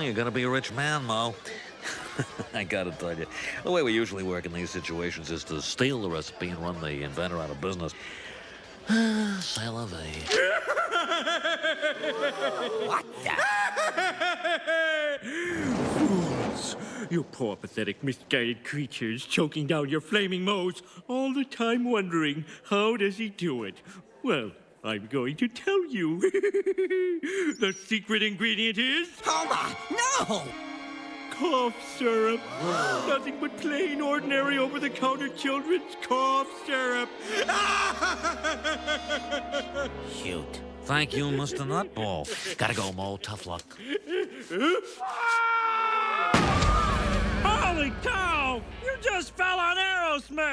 you're gonna be a rich man, Mo. I gotta tell you, the way we usually work in these situations is to steal the recipe and run the inventor out of business. C'est la vie. What the? Fools! You poor, pathetic, misguided creatures choking down your flaming moes, all the time wondering, how does he do it? Well, I'm going to tell you. The secret ingredient is... Homer, no! Cough syrup. Nothing but plain, ordinary, over-the-counter children's cough syrup. Shoot. Thank you, Mr. Nutball. Gotta go, Mo. Tough luck. Holy cow! You just fell on Aerosmith!